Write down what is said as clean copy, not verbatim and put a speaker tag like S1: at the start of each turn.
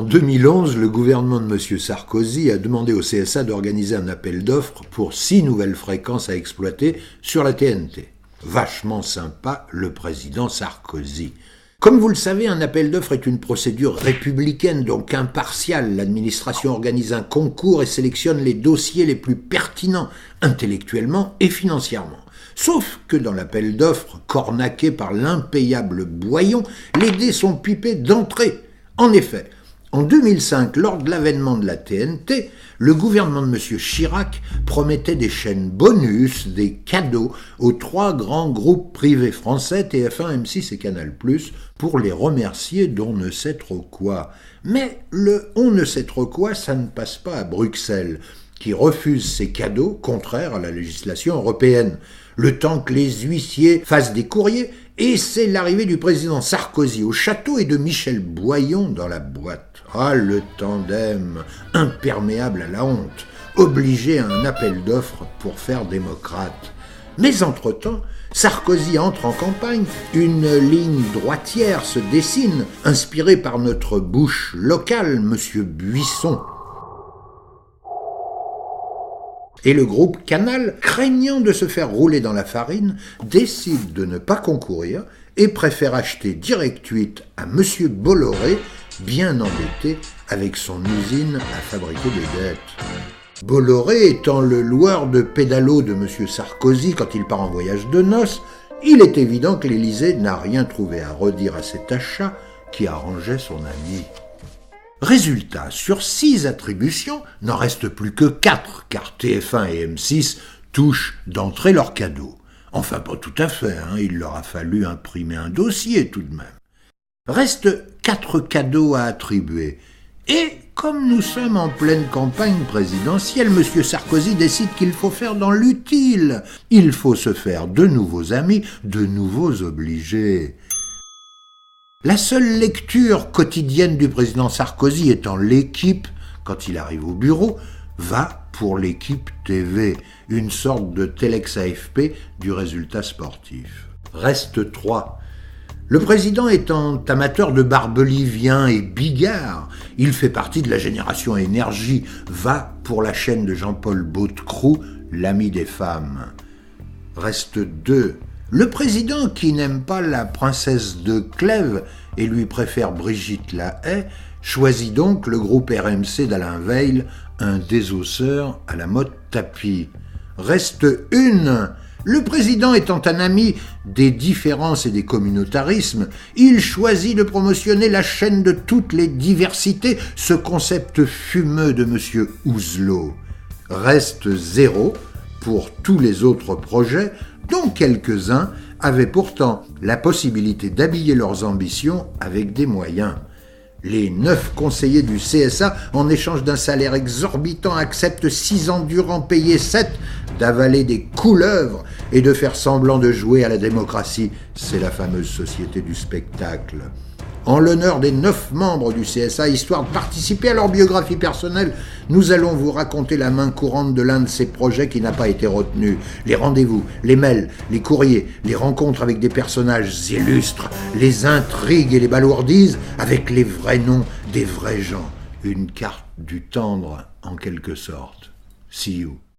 S1: En 2011, le gouvernement de M. Sarkozy a demandé au CSA d'organiser un appel d'offres pour 6 nouvelles fréquences à exploiter sur la TNT. Vachement sympa, le président Sarkozy. Comme vous le savez, un appel d'offres est une procédure républicaine, donc impartiale. L'administration organise un concours et sélectionne les dossiers les plus pertinents, intellectuellement et financièrement. Sauf que dans l'appel d'offres, cornaqué par l'impayable Boyon, les dés sont pipés d'entrée. En effet, en 2005, lors de l'avènement de la TNT, le gouvernement de M. Chirac promettait des chaînes bonus, des cadeaux aux 3 grands groupes privés français, TF1, M6 et Canal+, pour les remercier d'on ne sait trop quoi. Mais le on ne sait trop quoi, ça ne passe pas à Bruxelles, qui refuse ces cadeaux contraires à la législation européenne. Le temps que les huissiers fassent des courriers, et c'est l'arrivée du président Sarkozy au château et de Michel Boyon dans la boîte. Ah, le tandem, imperméable à la honte, obligé à un appel d'offres pour faire démocrate. Mais entre-temps, Sarkozy entre en campagne, une ligne droitière se dessine, inspirée par notre bouche locale, M. Buisson. Et le groupe Canal, craignant de se faire rouler dans la farine, décide de ne pas concourir et préfère acheter direct 8 à M. Bolloré, bien embêté avec son usine à fabriquer des dettes. Bolloré étant le loueur de pédalo de M. Sarkozy quand il part en voyage de noces, il est évident que l'Élysée n'a rien trouvé à redire à cet achat qui arrangeait son ami. Résultat, sur 6 attributions, n'en reste plus que 4, car TF1 et M6 touchent d'entrée leurs cadeaux. Enfin, pas tout à fait, il leur a fallu imprimer un dossier tout de même. Restent 4 cadeaux à attribuer. Et comme nous sommes en pleine campagne présidentielle, M. Sarkozy décide qu'il faut faire dans l'utile. Il faut se faire de nouveaux amis, de nouveaux obligés. La seule lecture quotidienne du président Sarkozy étant l'Équipe, quand il arrive au bureau, va pour l'Équipe TV, une sorte de Telex AFP du résultat sportif. Reste 3. Le président étant amateur de barbelivien et bigard, il fait partie de la génération énergie, va pour la chaîne de Jean-Paul Baudecroux, l'ami des femmes. Reste 2. Le président, qui n'aime pas la princesse de Clèves et lui préfère Brigitte Lahaie, choisit donc le groupe RMC d'Alain Veil, un désosseur à la mode tapis. Reste 1. Le président étant un ami des différences et des communautarismes, il choisit de promotionner la chaîne de toutes les diversités, ce concept fumeux de M. Ouzelot. Reste 0 pour tous les autres projets, dont quelques-uns avaient pourtant la possibilité d'habiller leurs ambitions avec des moyens. Les 9 conseillers du CSA, en échange d'un salaire exorbitant, acceptent 6 ans durant, payés 7, d'avaler des couleuvres et de faire semblant de jouer à la démocratie. C'est la fameuse société du spectacle. En l'honneur des 9 membres du CSA, histoire de participer à leur biographie personnelle, nous allons vous raconter la main courante de l'un de ces projets qui n'a pas été retenu. Les rendez-vous, les mails, les courriers, les rencontres avec des personnages illustres, les intrigues et les balourdises avec les vrais noms des vrais gens. Une carte du tendre en quelque sorte. See you.